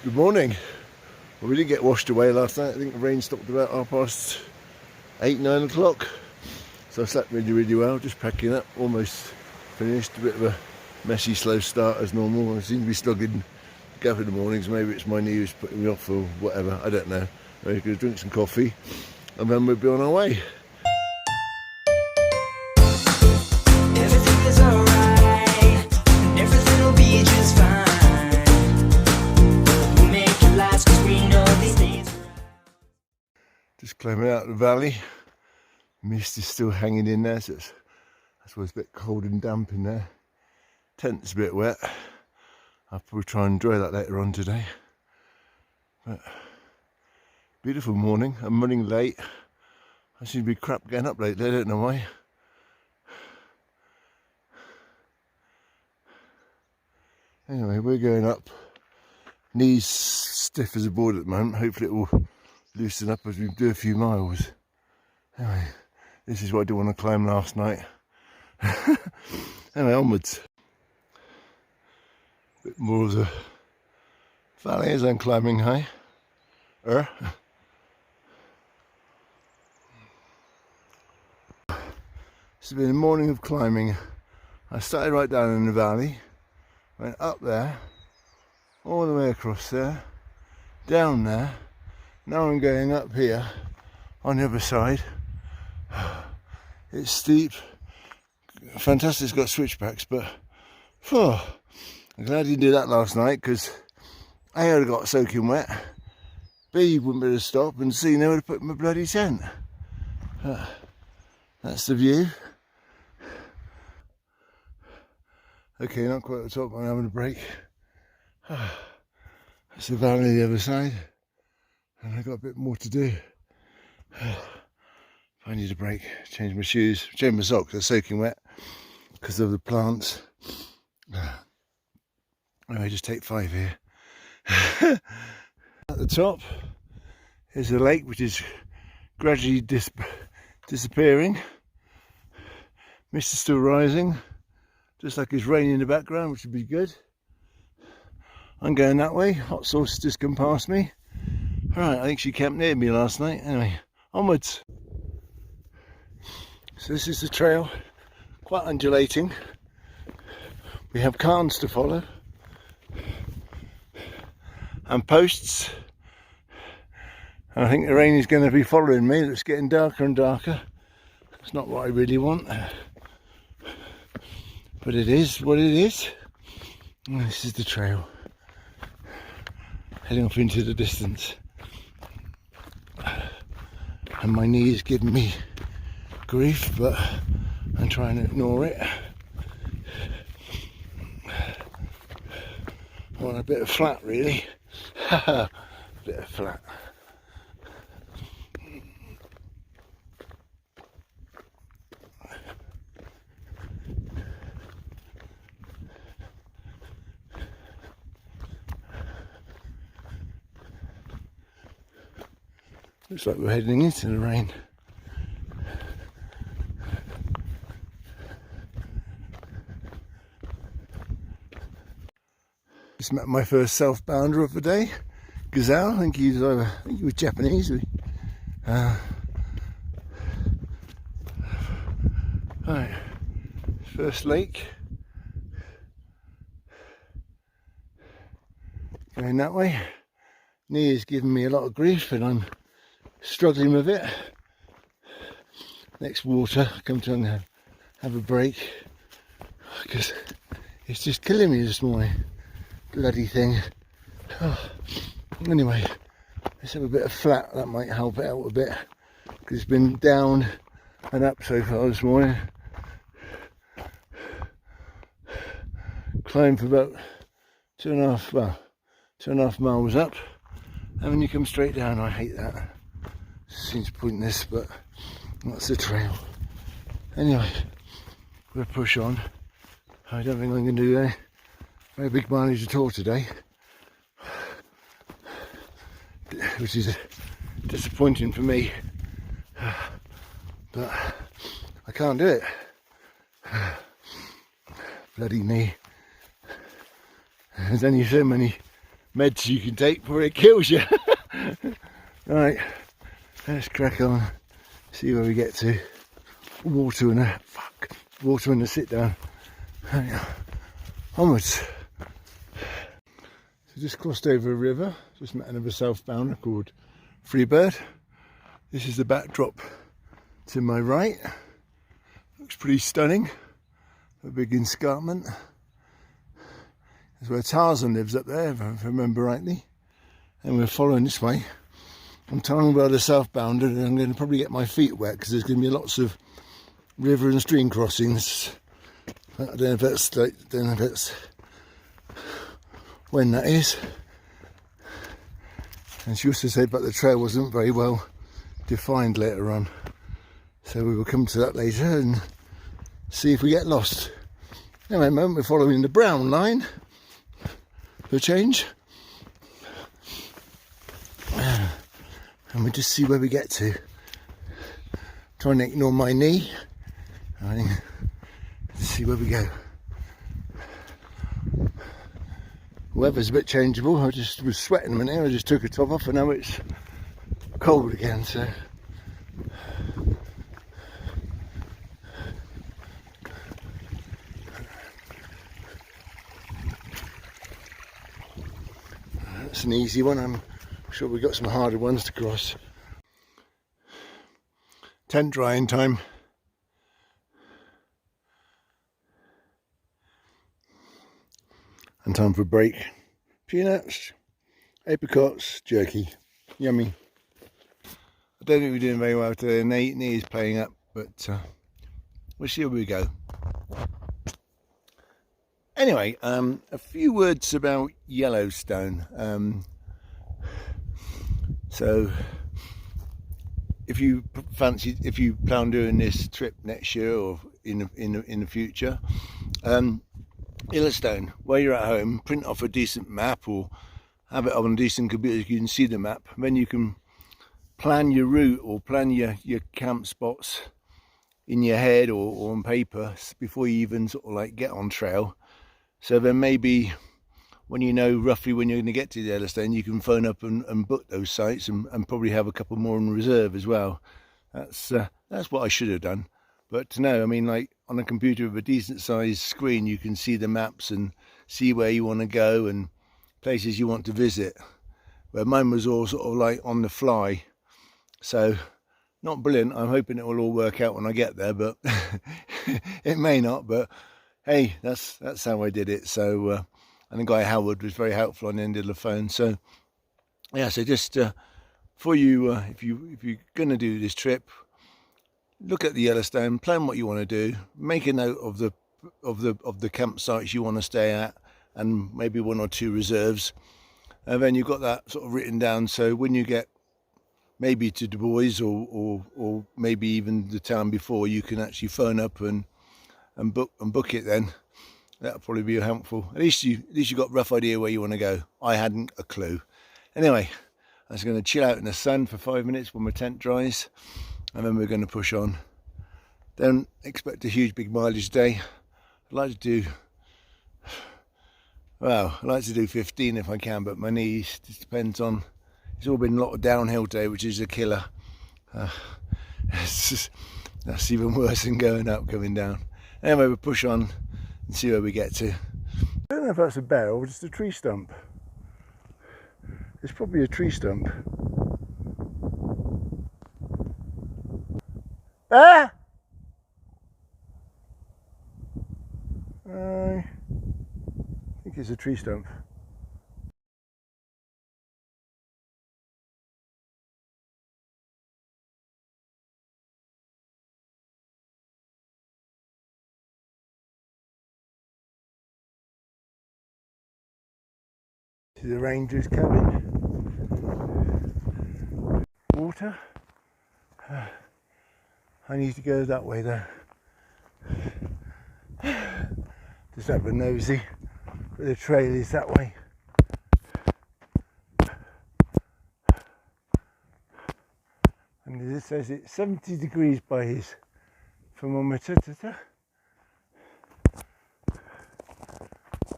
Good morning. Well, we didn't get washed away last night. I think the rain stopped about 8:30, 9 o'clock. So I slept really well, just packing up, almost finished. A bit of a messy, slow start as normal. I seem to be slugging to go in the mornings. Maybe it's my knees putting me off or whatever, I don't know. We're going to drink some coffee and then we'll be on our way. Everything is alright, and everything will be just fine. We'll make it last 'cause we know these days are right. Just climbing out of the valley. Mist is still hanging in there, so that's why it's a bit cold and damp in there. Tent's a bit wet. I'll probably try and dry that later on today. But beautiful morning. I'm running late. I seem to be crap getting up lately, I don't know why. Anyway, we're going up. Knees stiff as a board at the moment. Hopefully it will loosen up as we do a few miles. Anyway, this is what I didn't want to climb last night. Anyway, onwards. A bit more of the valley as I'm climbing high. It's been a morning of climbing. I started right down in the valley, went up there, all the way across there, down there. Now I'm going up here on the other side. It's steep, fantastic, it's got switchbacks, but I'm glad you did that last night because A, I would have got soaking wet, B, you wouldn't be able to stop, and C, they would have put in my bloody tent. That's the view. Okay, not quite at the top, I'm having a break. That's the valley the other side, and I've got a bit more to do. I need a break, change my shoes, change my socks, they're soaking wet because of the plants. Anyway, just take 5 here. At the top is a lake which is gradually disappearing. Mist is still rising, just like it's raining in the background, which would be good. I'm going that way. Hot sauce has just come past me. Right, I think she camped near me last night. Anyway, onwards. So this is the trail, quite undulating. We have cairns to follow and posts. And I think the rain is going to be following me. It's getting darker and darker. It's not what I really want, but it is what it is. And this is the trail, heading off into the distance. And my knee is giving me grief, but I'm trying to ignore it. I want a bit of flat, really. A bit of flat. Looks like we're heading into the rain. Just met my first self-bounder of the day, Gazelle. I think he was Japanese. Right, first lake. Going that way. Knee is giving me a lot of grief, and I'm struggling with it. Next water, I come to have a break because it's just killing me this morning. Bloody thing. Anyway, let's have a bit of flat, that might help it out a bit because it's been down and up so far this morning. Climbed for about 2.5 miles up, and then you come straight down. I hate that. Seems pointless, but that's the trail. Anyway, we'll push on. I don't think I'm going to do a very big mileage at all today, which is disappointing for me, but I can't do it. Bloody me. There's only so many meds you can take before it kills you. Right, let's crack on, see where we get to. Water and a sit down. Onwards. So just crossed over a river, just met another southbounder called Freebird. This is the backdrop to my right. Looks pretty stunning. A big escarpment. That's where Tarzan lives up there, if I remember rightly. And we're following this way. I'm telling about the southbounder, and I'm going to probably get my feet wet because there's going to be lots of river and stream crossings. I don't know if that's when that is. And she also said that the trail wasn't very well defined later on, so we will come to that later and see if we get lost. Anyway, at the moment we're following the brown line for a change, and we'll just see where we get to. Trying to ignore my knee. Let's see where we go. Weather's a bit changeable. I just was sweating a minute. I just took a top off, and now it's cold again. So that's an easy one. I'm sure we've got some harder ones to cross. Tent drying time. And time for a break. Peanuts, apricots, jerky. Yummy. I don't think we're doing very well today. Knee is playing up, but we'll see where we go. Anyway, a few words about Yellowstone. So, if you plan doing this trip next year or in the future, Yellowstone, while you're at home, print off a decent map or have it on a decent computer so you can see the map. Then you can plan your route or plan your camp spots in your head or on paper before you even sort of like get on trail. So then maybe when you know roughly when you're going to get to Yellowstone, you can phone up and book those sites and probably have a couple more in reserve as well. That's what I should have done. But no, I mean, like on a computer with a decent sized screen, you can see the maps and see where you want to go and places you want to visit. Where mine was all sort of like on the fly. So not brilliant. I'm hoping it will all work out when I get there, but it may not. But hey, that's how I did it. So and the guy Howard was very helpful on the end of the phone. So yeah, so just for you, if you're gonna do this trip, look at the Yellowstone, plan what you want to do, make a note of the campsites you want to stay at, and maybe one or two reserves, and then you've got that sort of written down. So when you get maybe to Du Bois or maybe even the town before, you can actually phone up and book it. Then that'll probably be helpful. At least you got a rough idea where you want to go. I hadn't a clue. Anyway, I was going to chill out in the sun for 5 minutes when my tent dries, and then we're going to push on. Don't expect a huge big mileage day. I'd like to do 15 if I can, but my knees, just depends on, it's all been a lot of downhill today, which is a killer. That's even worse than going up, coming down. Anyway, we'll push on and see where we get to. I don't know if that's a bear or just a tree stump. It's probably a tree stump. Ah! I think it's a tree stump. See the rangers coming. Water. I need to go that way though. Just have a nosy, but the trail is that way. And it says it's 70 degrees by his thermometer.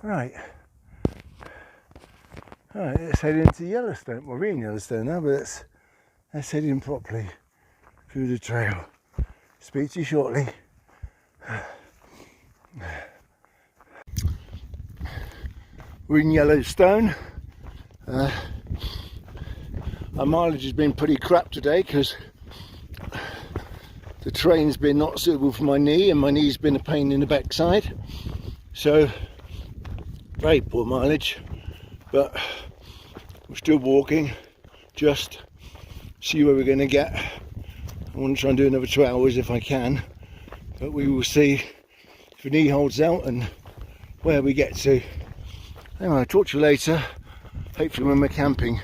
Right. Alright, let's head into Yellowstone. Well, we're in Yellowstone now, but let's head in properly through the trail. Speak to you shortly. We're in Yellowstone. Our mileage has been pretty crap today because the terrain's been not suitable for my knee, and my knee's been a pain in the backside. So, very poor mileage, but we're still walking, just see where we're going to get. I want to try and do another 2 hours if I can, but we will see if the knee holds out and where we get to. Anyway, I'll talk to you later, hopefully when we're camping.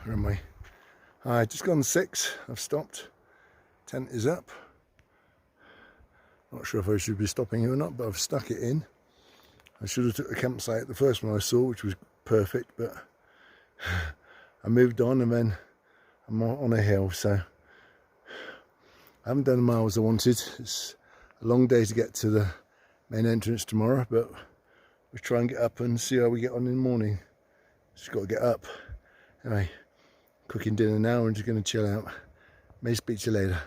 Where am I? I've just gone 6, I've stopped, tent is up. Not sure if I should be stopping here or not, but I've stuck it in. I should have took the campsite, the first one I saw, which was perfect, but I moved on and then I'm on a hill, so I haven't done the miles I wanted. It's a long day to get to the main entrance tomorrow, but we'll try and get up and see how we get on in the morning. Just got to get up. Anyway, cooking dinner now and just going to chill out. May speak to you later.